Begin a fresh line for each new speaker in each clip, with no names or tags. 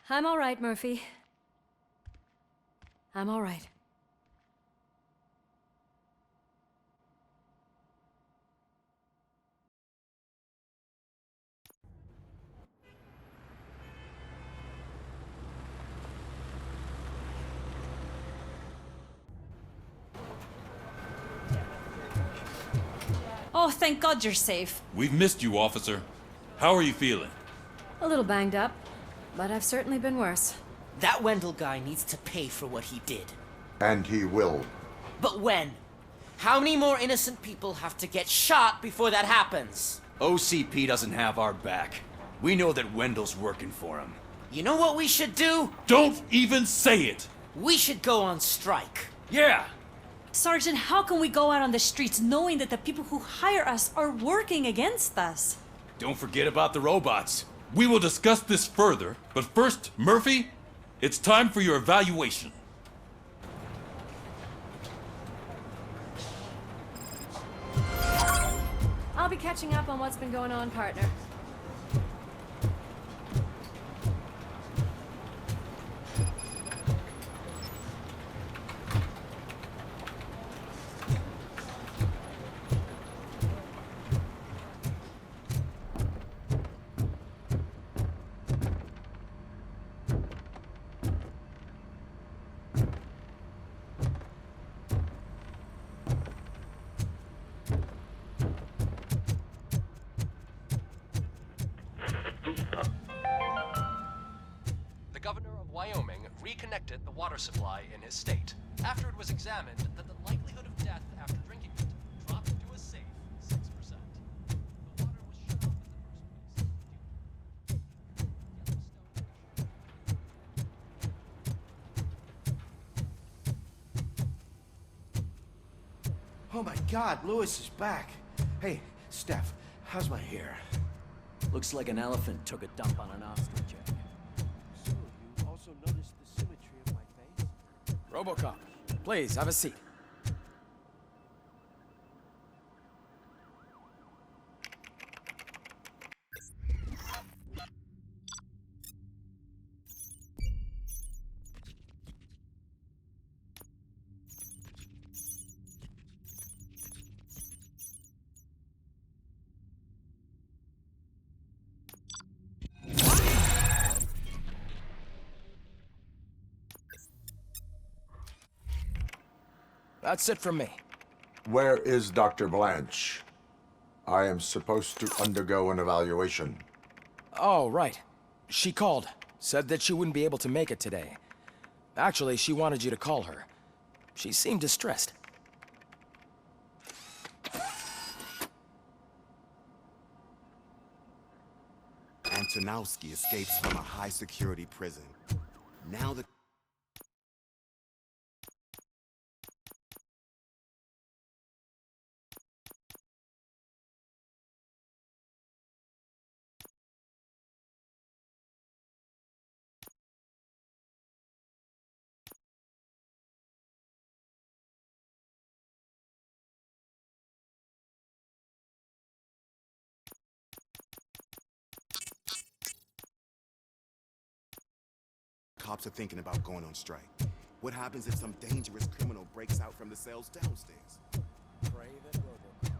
I'm all right, Murphy. I'm all right.
Oh, thank God you're safe.
We've missed you, officer. How are you feeling?
A little banged up, but I've certainly been worse.
That Wendell guy needs to pay for what he did.
And he will.
But when? How many more innocent people have to get shot before that happens?
OCP doesn't have our back. We know that Wendell's working for him.
You know what we should do?
Don't even say it!
We should go on strike.
Yeah!
Sergeant, how can we go out on the streets knowing that the people who hire us are working against us?
Don't forget about the robots.
We will discuss this further, but first, Murphy, it's time for your evaluation.
I'll be catching up on what's been going on, partner.
The governor of Wyoming reconnected the water supply in his state after it was examined that the likelihood of death after drinking it dropped to a safe 6%. The water was shut off in the first place.
Oh my God, Lewis is back. Hey, Steph, how's my hair?
Looks like an elephant took a dump on an ostrich egg.
So, you also noticed the symmetry of my face?
Robocop, please have a seat. That's it from me.
Where is Dr. Blanche? I am supposed to undergo an evaluation.
Oh, right. She called. Said that she wouldn't be able to make it today. Actually, she wanted you to call her. She seemed distressed.
Antonowski escapes from a high-security prison. Now the cops are thinking about going on strike. What happens if some dangerous criminal breaks out from the cells downstairs?
Pray that Robocop.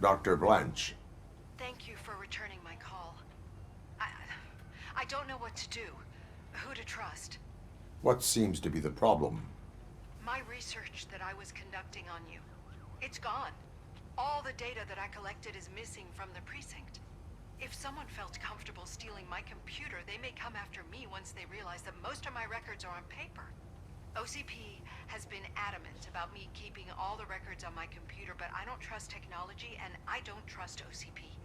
Dr. Blanche.
Thank you for returning my call. I don't know what to do. Who to trust.
What seems to be the problem?
My research that I was conducting on you. It's gone. All the data that I collected is missing from the precinct. If someone felt comfortable stealing my computer, they may come after me once they realize that most of my records are on paper. OCP has been adamant about me keeping all the records on my computer, but I don't trust technology and I don't trust OCP.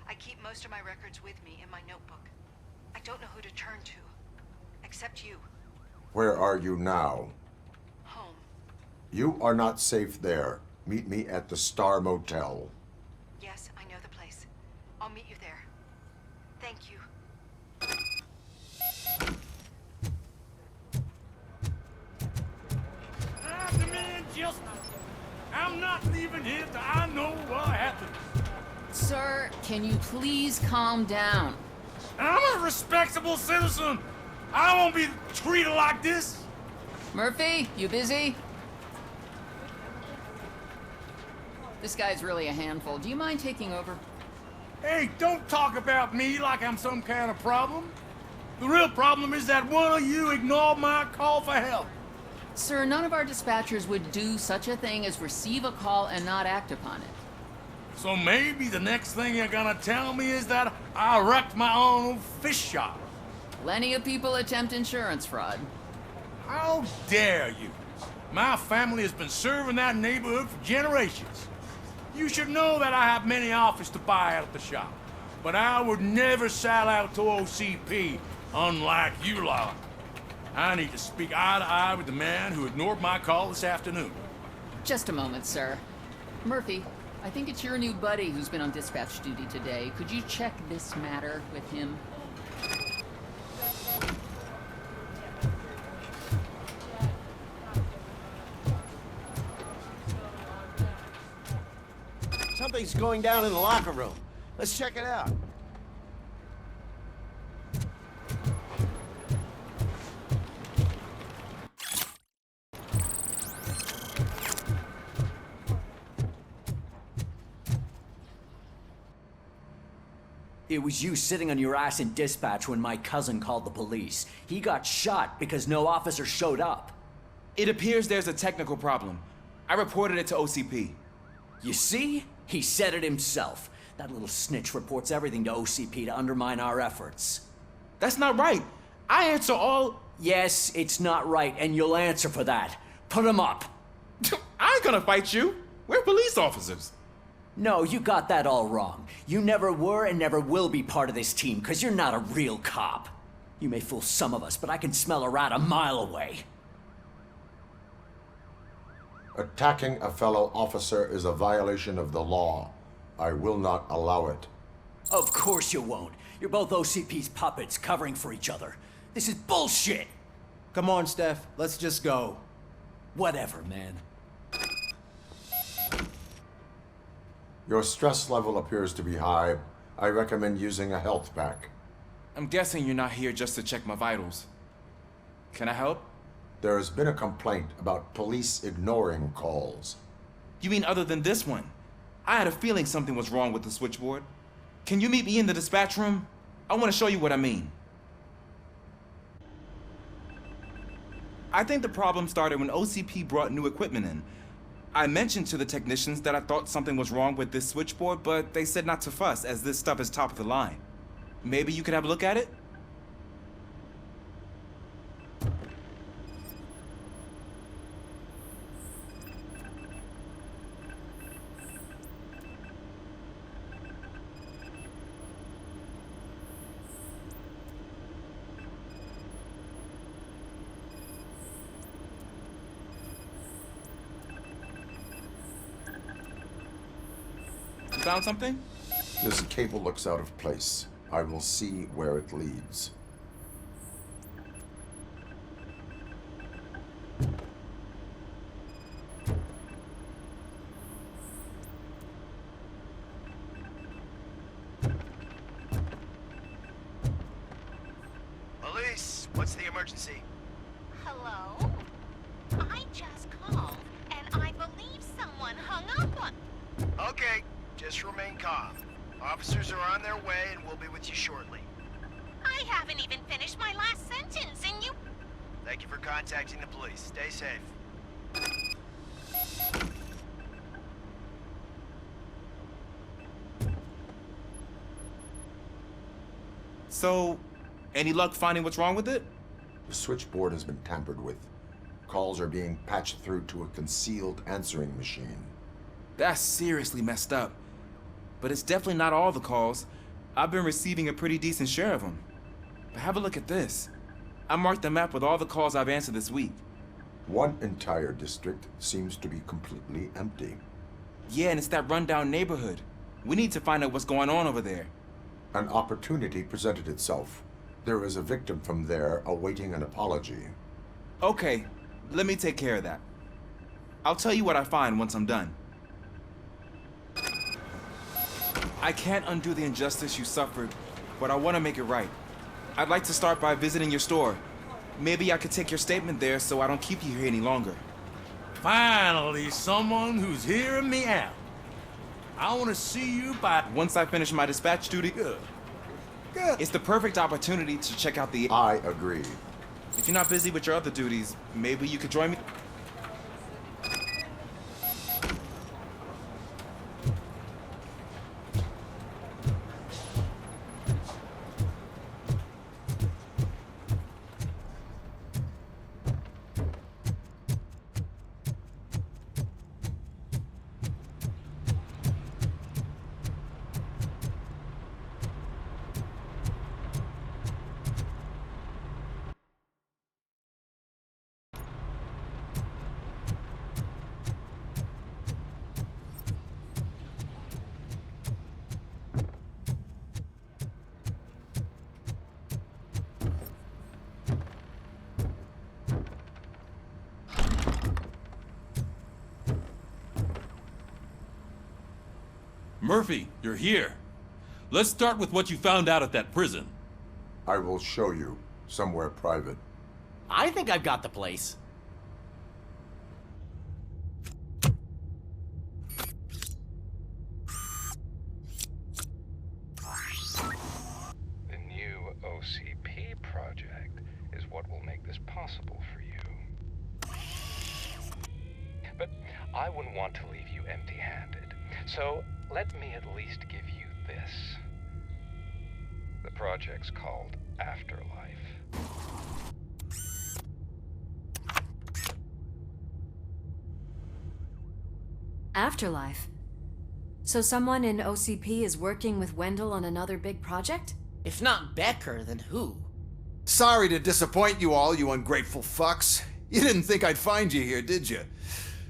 I keep most of my records with me in my notebook. I don't know who to turn to, except you.
Where are you now?
Home.
You are not safe there. Meet me at the Star Motel.
Yes, I know the place. I'll meet you there. Thank you.
I'm not leaving here till I know what happened.
Sir, can you please calm down?
I'm a respectable citizen. I won't be treated like this.
Murphy, you busy? This guy's really a handful. Do you mind taking over?
Hey, don't talk about me like I'm some kind of problem. The real problem is that one of you ignored my call for help.
Sir, none of our dispatchers would do such a thing as receive a call and not act upon it.
So maybe the next thing you're gonna tell me is that I wrecked my own fish shop.
Plenty of people attempt insurance fraud.
How dare you? My family has been serving that neighborhood for generations. You should know that I have many offers to buy out the shop, but I would never sell out to OCP, unlike you lot. I need to speak eye to eye with the man who ignored my call this afternoon.
Just a moment, sir. Murphy, I think it's your new buddy who's been on dispatch duty today. Could you check this matter with him?
Something's going down in the locker room. Let's check it out.
It was you sitting on your ass in dispatch when my cousin called the police. He got shot because no officer showed up.
It appears there's a technical problem. I reported it to OCP.
You see? He said it himself. That little snitch reports everything to OCP to undermine our efforts.
That's not right. I answer all...
Yes, it's not right, and you'll answer for that. Put him up.
I ain't gonna fight you. We're police officers.
No, you got that all wrong. You never were and never will be part of this team, because you're not a real cop. You may fool some of us, but I can smell a rat a mile away.
Attacking a fellow officer is a violation of the law. I will not allow it.
Of course you won't. You're both OCP's puppets covering for each other. This is bullshit!
Come on, Steph. Let's just go.
Whatever, man.
Your stress level appears to be high. I recommend using a health pack.
I'm guessing you're not here just to check my vitals. Can I help?
There has been a complaint about police ignoring calls.
You mean other than this one? I had a feeling something was wrong with the switchboard. Can you meet me in the dispatch room? I want to show you what I mean. I think the problem started when OCP brought new equipment in. I mentioned to the technicians that I thought something was wrong with this switchboard, but they said not to fuss, as this stuff is top of the line. Maybe you could have a look at it? You found something?
This cable looks out of place. I will see where it leads.
Police, what's the emergency?
Hello? I just called, and I believe someone hung up on...
Okay, just remain calm. Officers are on their way and we'll be with you shortly.
I haven't even finished my last sentence, and you...
Thank you for contacting the police. Stay safe.
So, any luck finding what's wrong with it?
The switchboard has been tampered with. Calls are being patched through to a concealed answering machine.
That's seriously messed up. But it's definitely not all the calls. I've been receiving a pretty decent share of them. But have a look at this. I marked the map with all the calls I've answered this week.
One entire district seems to be completely empty.
Yeah, and it's that rundown neighborhood. We need to find out what's going on over there.
An opportunity presented itself. There is a victim from there awaiting an apology.
Okay, let me take care of that. I'll tell you what I find once I'm done. I can't undo the injustice you suffered, but I want to make it right. I'd like to start by visiting your store. Maybe I could take your statement there so I don't keep you here any longer.
Finally, someone who's hearing me out. I want to see you by...
Once I finish my dispatch duty,
Good.
it's the perfect opportunity to check out the...
I agree.
If you're not busy with your other duties, maybe you could join me?
Murphy, you're here. Let's start with what you found out at that prison.
I will show you somewhere private.
I think I've got the place.
The new OCP project is what will make this possible for you. But I wouldn't want to leave you empty-handed. So let me at least give you this. The project's called Afterlife.
Afterlife? So someone in OCP is working with Wendell on another big project?
If not Becker, then who?
Sorry to disappoint you all, you ungrateful fucks. You didn't think I'd find you here, did you?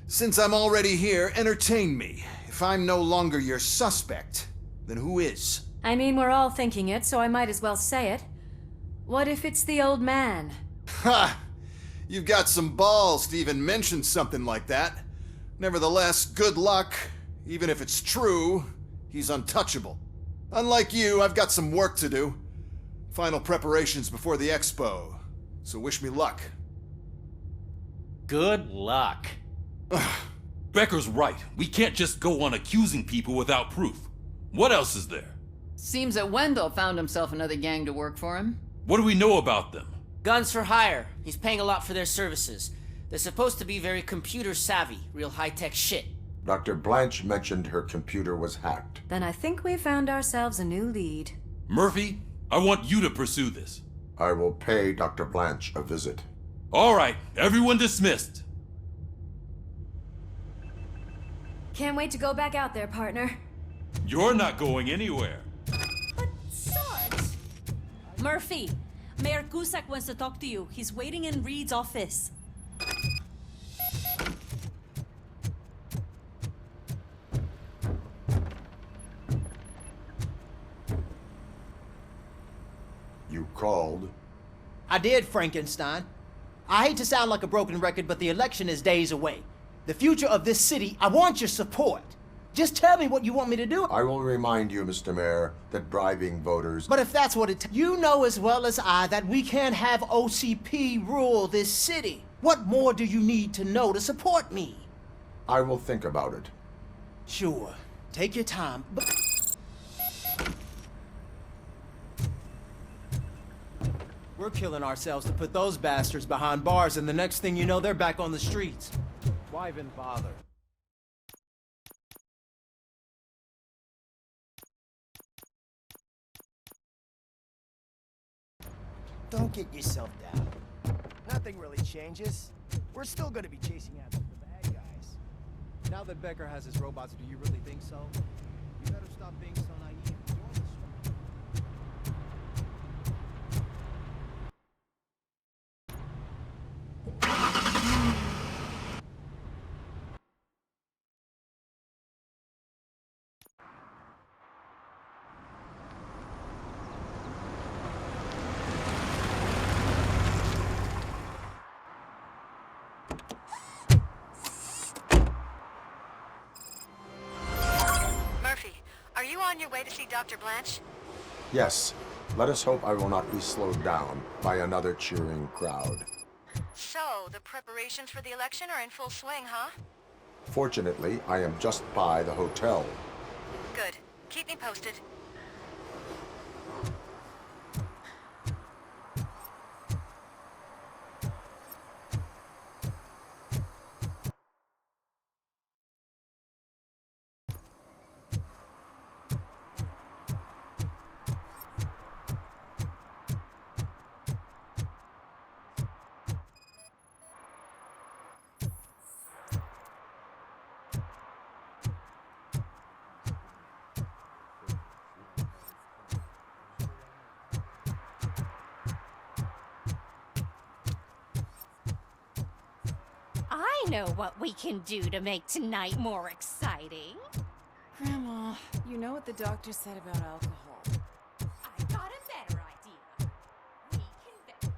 Since I'm already here, entertain me. If I'm no longer your suspect, then who is?
I mean, we're all thinking it, so I might as well say it. What if it's the old man?
Ha! You've got some balls to even mention something like that. Nevertheless, good luck. Even if it's true, he's untouchable. Unlike you, I've got some work to do. Final preparations before the expo. So wish me luck.
Good luck.
Becker's right. We can't just go on accusing people without proof. What else is there?
Seems that Wendell found himself another gang to work for him.
What do we know about them?
Guns for hire. He's paying a lot for their services. They're supposed to be very computer savvy, real high-tech shit.
Dr. Blanche mentioned her computer was hacked.
Then I think we found ourselves a new lead.
Murphy, I want you to pursue this.
I will pay Dr. Blanche a visit.
All right, everyone dismissed.
Can't wait to go back out there, partner.
You're not going anywhere.
But, Sarge! Murphy, Mayor Cusack wants to talk to you. He's waiting in Reed's office.
You called?
I did, Frankenstein. I hate to sound like a broken record, but the election is days away. The future of this city, I want your support. Just tell me what you want me to do.
I will remind you, Mr. Mayor, that bribing voters...
But if that's what you know as well as I that we can't have OCP rule this city. What more do you need to know to support me?
I will think about it.
Sure. Take your time, but... We're killing ourselves to put those bastards behind bars, and the next thing you know, they're back on the streets. Why even bother?
Don't get yourself down. Nothing really changes. We're still gonna be chasing after the bad guys.
Now that Becker has his robots, do you really think so? You better stop being so naive.
on your way to see Dr. Blanche?
Yes. Let us hope I will not be slowed down by another cheering crowd.
So, the preparations for the election are in full swing, huh?
Fortunately, I am just by the hotel.
Good. Keep me posted.
I know what we can do to make tonight more exciting.
Grandma, you know what the doctor said about alcohol.
I got a better idea. We can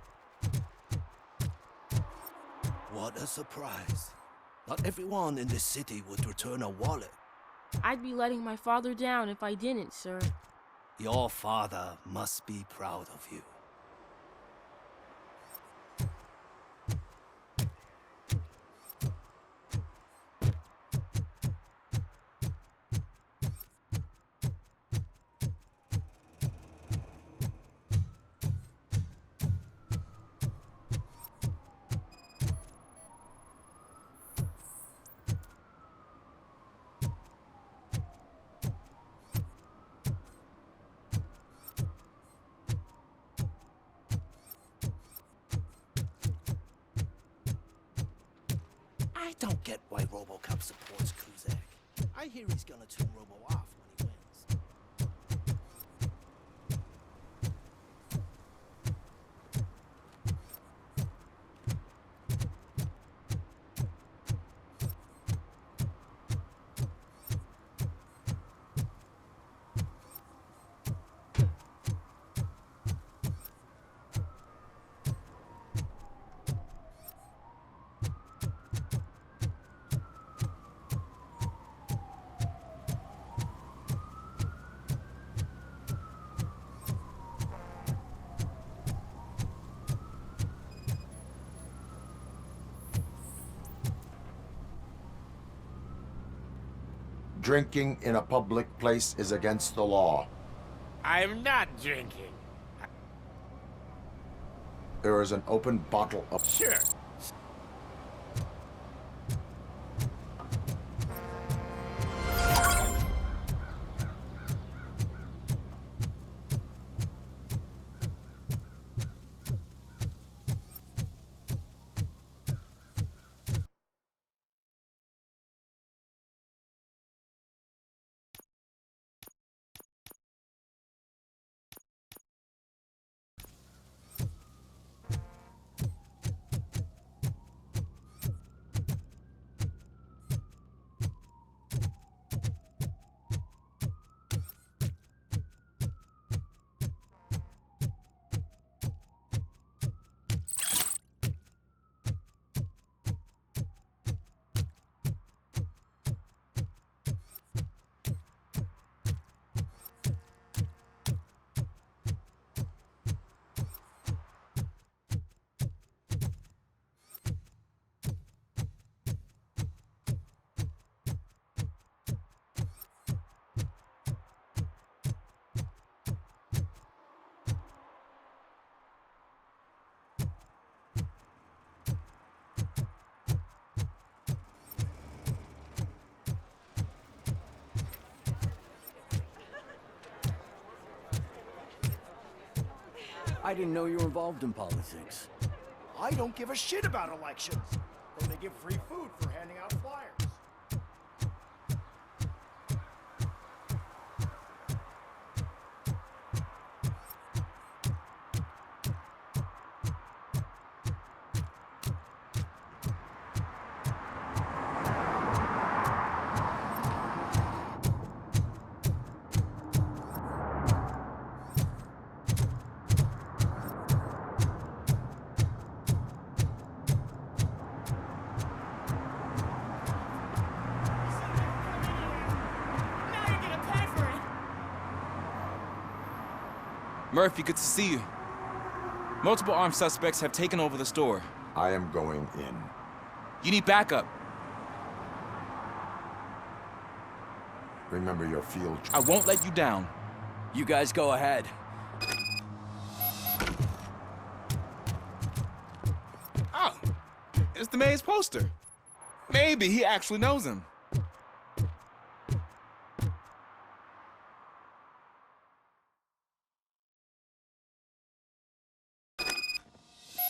What a surprise. Not everyone in this city would return a wallet.
I'd be letting my father down if I didn't, sir.
Your father must be proud of you. I don't get why Robocop supports Kuzak. I hear he's gonna turn Robo off when he wins.
Drinking in a public place is against the law.
I'm not drinking.
There is an open bottle of...
Sure.
I didn't know you were involved in politics.
I don't give a shit about elections. Though they give free food for handing out flyers.
Murphy, good to see you. Multiple armed suspects have taken over the store.
I am going in.
You need backup.
Remember your field.
I won't let you down.
You guys go ahead.
Oh, it's the mayor's poster. Maybe he actually knows him.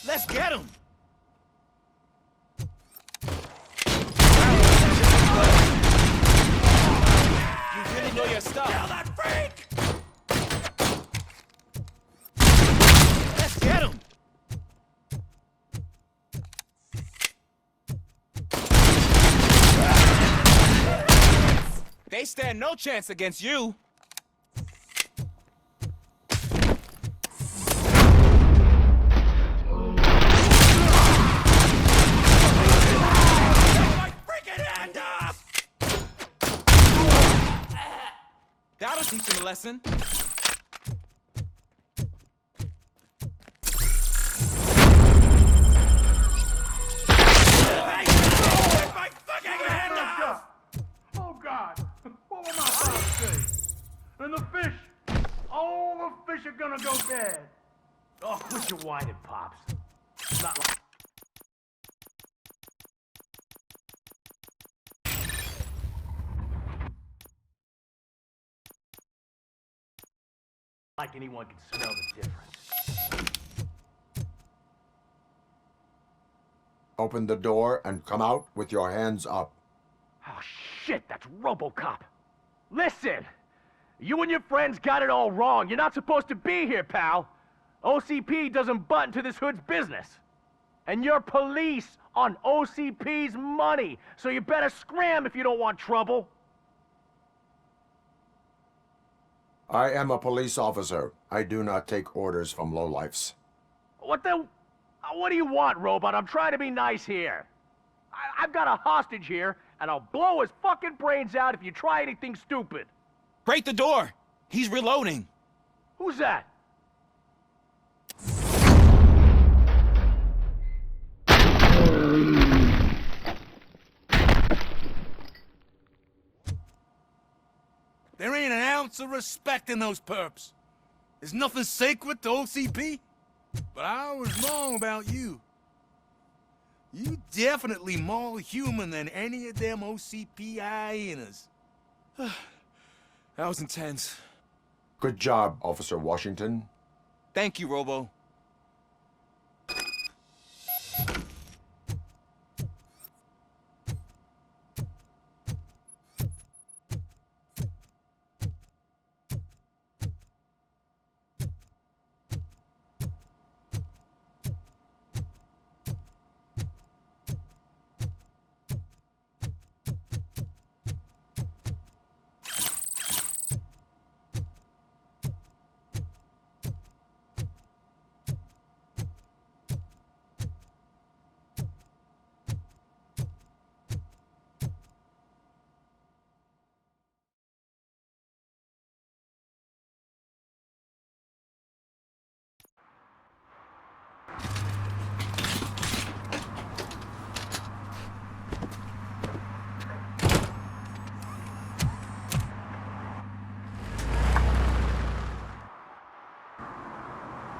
Let's get him!
You really know your stuff.
Kill that freak! Let's get him!
They stand no chance against you. That'll teach him a lesson.
Oh God! What will my father say? And the fish! All the fish are gonna go bad! Oh, quit your whining, Pops. Not like... like anyone can smell the difference.
Open the door and come out with your hands up.
Oh, shit, that's Robocop. Listen, you and your friends got it all wrong. You're not supposed to be here, pal. OCP doesn't butt into this hood's business. And you're police on OCP's money, so you better scram if you don't want trouble.
I am a police officer. I do not take orders from lowlifes.
What do you want, Robot? I'm trying to be nice here. I've got a hostage here, and I'll blow his fucking brains out if you try anything stupid.
Break the door! He's reloading.
Who's that? There ain't an ounce of respect in those perps. There's nothing sacred to OCP. But I was wrong about you. You definitely more human than any of them OCP hyenas.
That was intense.
Good job, Officer Washington.
Thank you, Robo.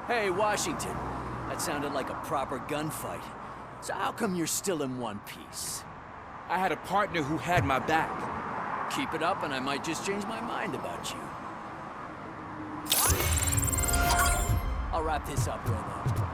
Hey, Washington. That sounded like a proper gunfight. So how come you're still in one piece?
I had a partner who had my back.
Keep it up and I might just change my mind about you. I'll wrap this up, Robo.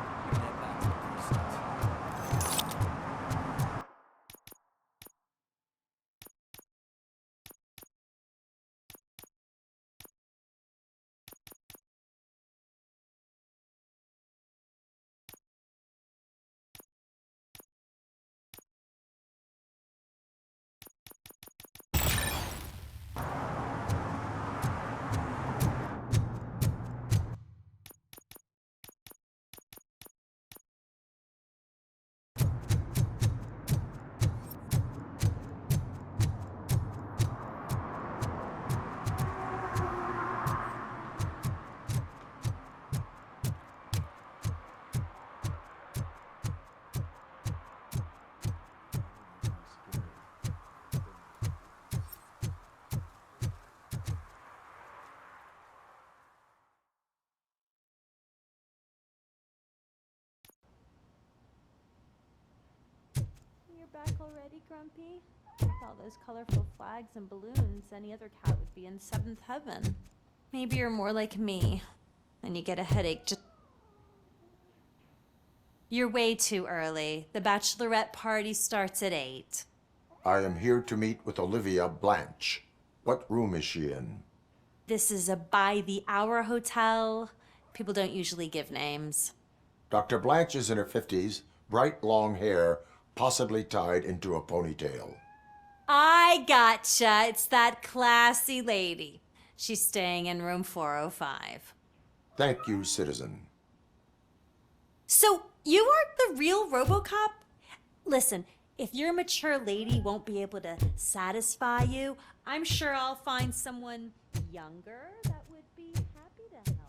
back already, Grumpy? With all those colorful flags and balloons, any other cat would be in seventh heaven.
Maybe you're more like me. And you get a headache just... You're way too early. The bachelorette party starts at 8.
I am here to meet with Olivia Blanche. What room is she in?
This is a by-the-hour hotel. People don't usually give names.
Dr. Blanche is in her 50s, bright long hair, possibly tied into a ponytail.
I gotcha. It's that classy lady. She's staying in room 405.
Thank you, citizen.
So, you aren't the real Robocop? Listen, if your mature lady won't be able to satisfy you, I'm sure I'll find someone younger that would be happy to help.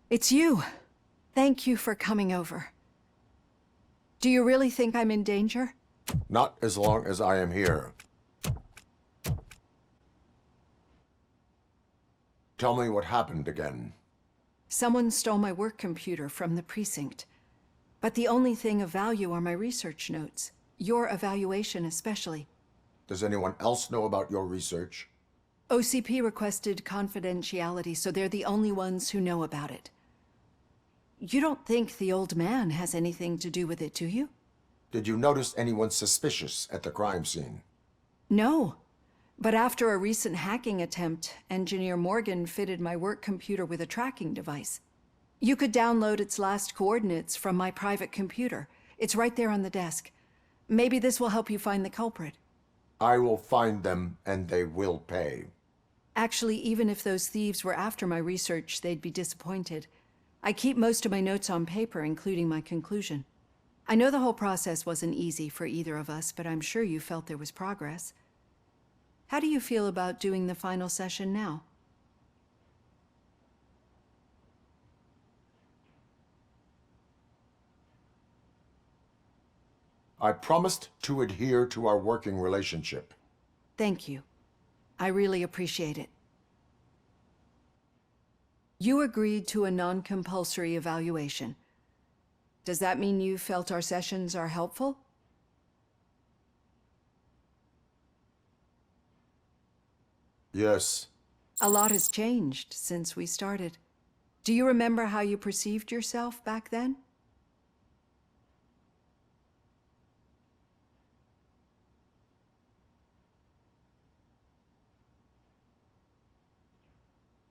It's you. Thank you for coming over. Do you really think I'm in danger?
Not as long as I am here. Tell me what happened again.
Someone stole my work computer from the precinct. But the only thing of value are my research notes. Your evaluation especially.
Does anyone else know about your research?
OCP requested confidentiality, so they're the only ones who know about it. You don't think the old man has anything to do with it, do you?
Did you notice anyone suspicious at the crime scene?
No. But after a recent hacking attempt, Engineer Morgan fitted my work computer with a tracking device. You could download its last coordinates from my private computer. It's right there on the desk. Maybe this will help you find the culprit.
I will find them, and they will pay.
Actually, even if those thieves were after my research, they'd be disappointed. I keep most of my notes on paper, including my conclusion. I know the whole process wasn't easy for either of us, but I'm sure you felt there was progress. How do you feel about doing the final session now?
I promised to adhere to our working relationship.
Thank you. I really appreciate it. You agreed to a non-compulsory evaluation. Does that mean you felt our sessions are helpful?
Yes.
A lot has changed since we started. Do you remember how you perceived yourself back then?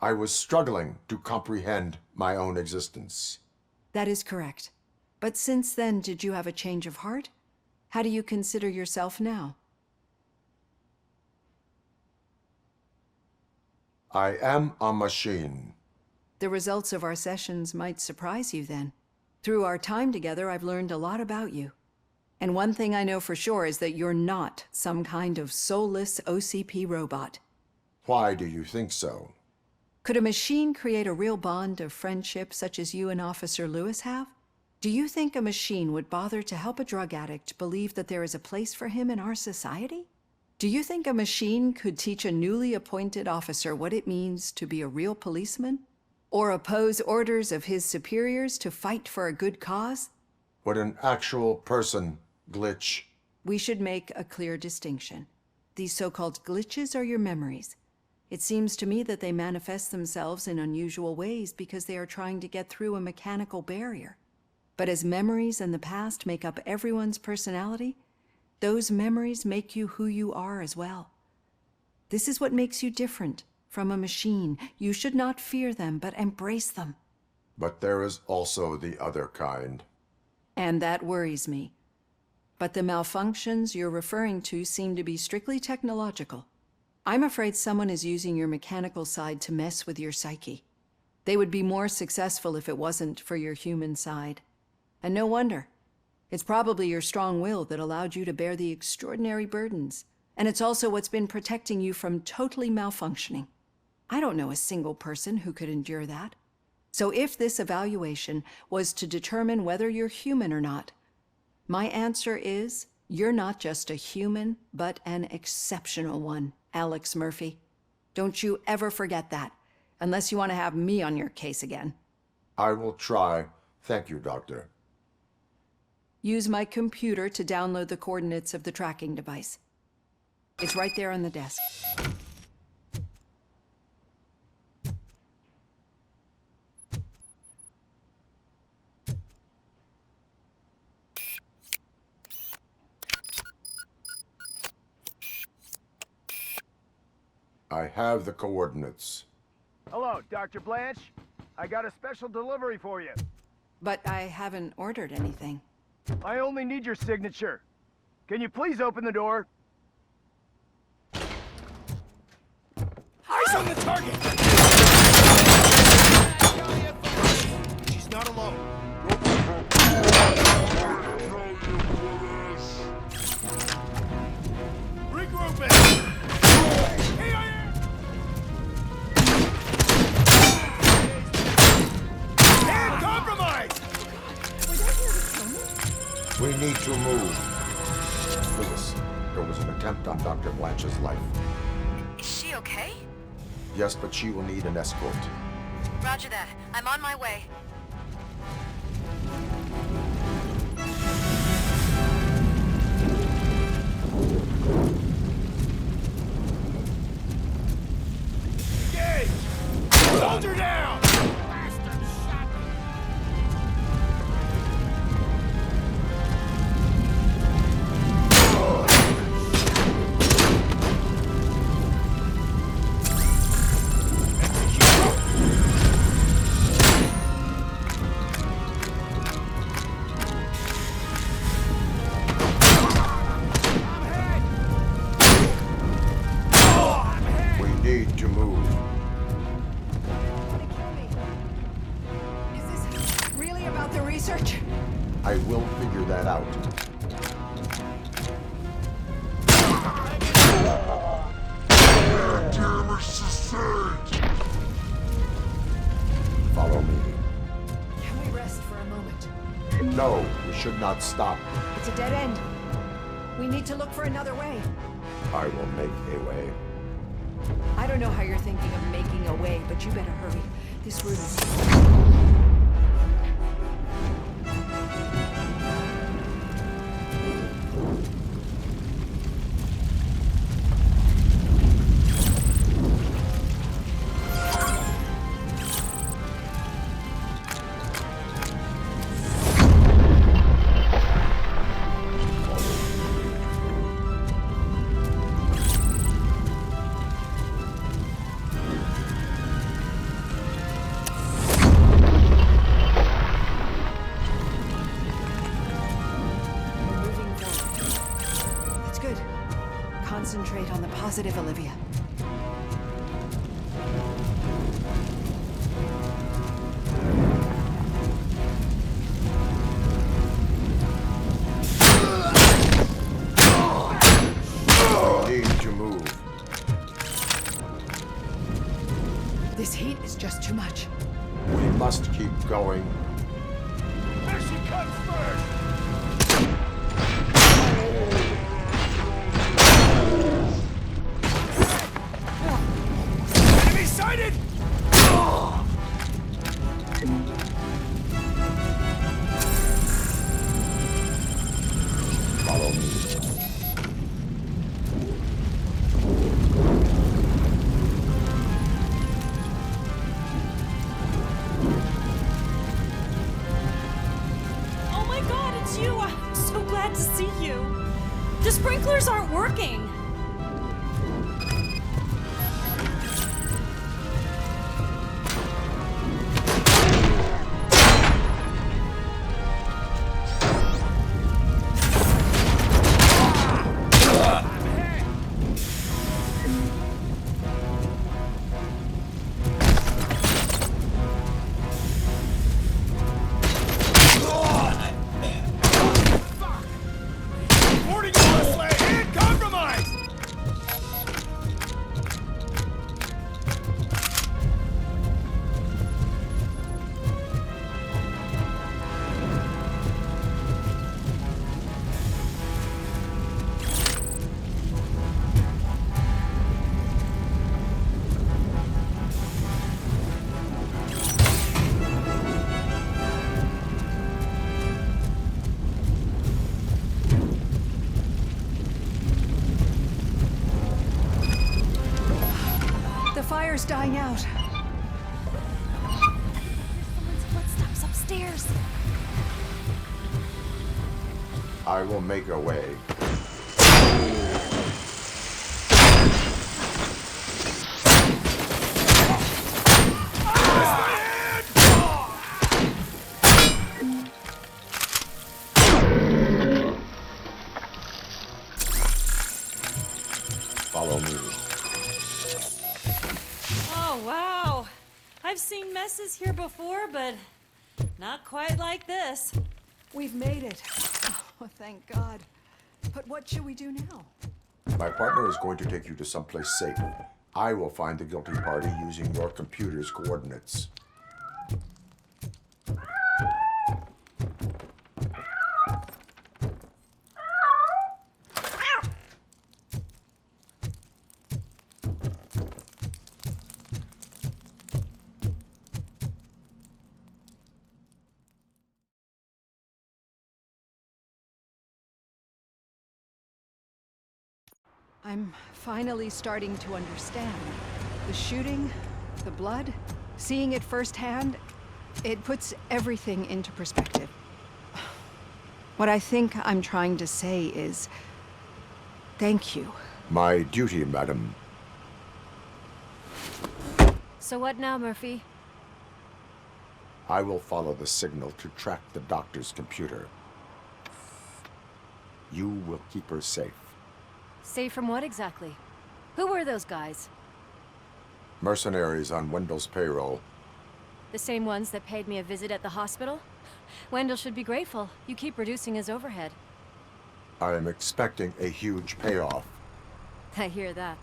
I was struggling to comprehend my own existence.
That is correct. But since then, did you have a change of heart?
How do you consider yourself now?
I am a machine.
The results of our sessions might surprise you then. Through our time together, I've learned a lot about you. And one thing I know for sure is that you're not some kind of soulless OCP robot.
Why do you think so?
Could a machine create a real bond of friendship such as you and Officer Lewis have? Do you think a machine would bother to help a drug addict believe that there is a place for him in our society? Do you think a machine could teach a newly appointed officer what it means to be a real policeman? Or oppose orders of his superiors to fight for a good cause?
Would an actual person glitch?
We should make a clear distinction. These so-called glitches are your memories. It seems to me that they manifest themselves in unusual ways because they are trying to get through a mechanical barrier. But as memories in the past make up everyone's personality, those memories make you who you are as well. This is what makes you different from a machine. You should not fear them, but embrace them.
But there is also the other kind.
And that worries me. But the malfunctions you're referring to seem to be strictly technological. I'm afraid someone is using your mechanical side to mess with your psyche. They would be more successful if it wasn't for your human side. And no wonder. It's probably your strong will that allowed you to bear the extraordinary burdens. And it's also what's been protecting you from totally malfunctioning. I don't know a single person who could endure that. So if this evaluation was to determine whether you're human or not, my answer is, you're not just a human, but an exceptional one, Alex Murphy. Don't you ever forget that, unless you want to have me on your case again.
I will try. Thank you, Doctor.
Use my computer to download the coordinates of the tracking device. It's right there on the desk.
I have the coordinates.
Hello, Dr. Blanche. I got a special delivery for you.
But I haven't ordered anything.
I only need your signature. Can you please open the door?
Eyes on the target!
She's not alone.
Regrouping! Can't compromise!
We need to move. Lewis, there was an attempt on Dr. Blanche's life.
Is she okay?
Yes, but she will need an escort.
Roger that. I'm on my way.
Engage! Hold her down!
We need to move.
Is this really about the research?
I will figure that out. Follow me.
Can we rest for a moment?
No, we should not stop.
It's a dead end. We need to look for another way.
I will make a way.
I don't know how you're thinking of making a way, but you better hurry. This route is... This heat is just too much.
We must keep going.
Here she comes first! Enemy sighted!
Follow me.
Oh my god, it's you! I'm so glad to see you. The sprinklers aren't working.
Boarding bus lay and compromised!
The fire's dying out.
Someone's footsteps upstairs.
I will make a way. Follow me.
Oh, wow. I've seen messes here before, but not quite like this.
We've made it. Oh, thank God. But what should we do now?
My partner is going to take you to someplace safe. I will find the guilty party using your computer's coordinates.
I'm finally starting to understand. The shooting, the blood, seeing it firsthand, it puts everything into perspective. What I think I'm trying to say is, thank you.
My duty, madam.
So what now, Murphy?
I will follow the signal to track the doctor's computer. You will keep her safe.
Safe from what exactly? Who were those guys?
Mercenaries on Wendell's payroll.
The same ones that paid me a visit at the hospital? Wendell should be grateful. You keep reducing his overhead.
I am expecting a huge payoff.
I hear that.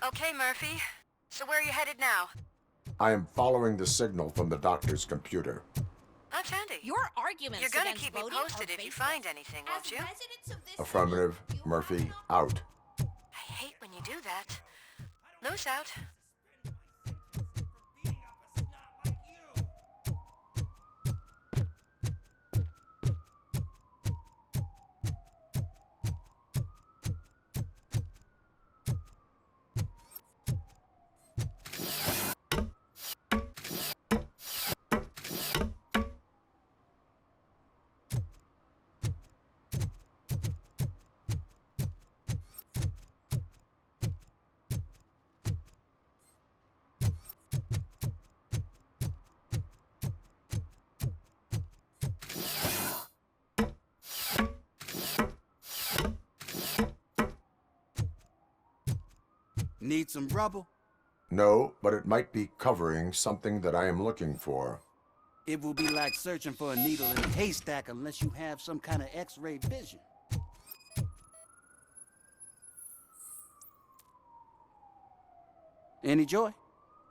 Okay, Murphy. So where are you headed now?
I am following the signal from the doctor's computer.
I'm Sandy.
Your arguments
You're gonna
against
keep me
voting
posted
are
if you
baseless.
find anything, won't you?
Affirmative. Murphy, out.
I hate when you do that. Loose out.
Need some rubble?
No, but it might be covering something that I am looking for.
It will be like searching for a needle in a haystack unless you have some kind of X-ray vision. Any joy?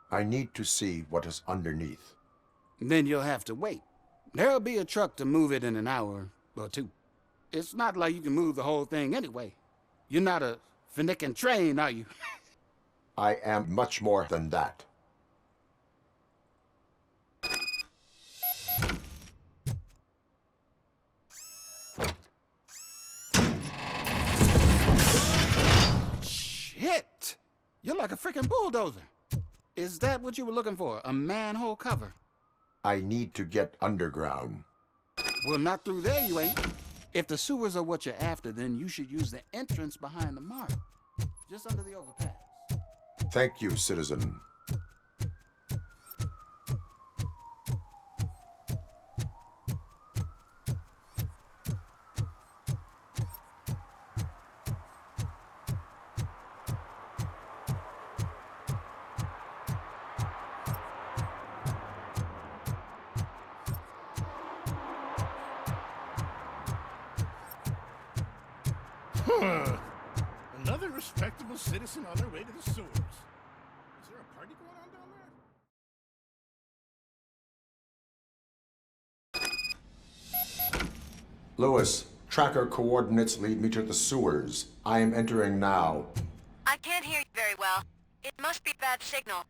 I need to see what is underneath.
Then you'll have to wait. There'll be a truck to move it in an hour or two. It's not like you can move the whole thing anyway. You're not a finicking train, are you?
I am much more than that.
Shit! You're like a freaking bulldozer. Is that what you were looking for? A manhole cover?
I need to get underground.
Well, not through there, you ain't. If the sewers are what you're after, then you should use the entrance behind the mark. Just under the overpass.
Thank you, citizen.
Huh. Another respectable citizen on their way to the sewers. Is there a party going on down there?
Lewis, tracker coordinates lead me to the sewers. I am entering now.
I can't hear you very well. It must be a bad signal.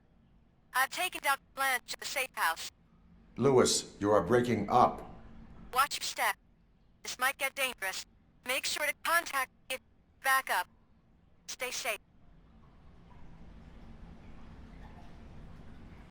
I've taken Dr. Blanche to the safe house.
Lewis, you are breaking up.
Watch your step. This might get dangerous. Make sure to contact me if back up. Stay safe.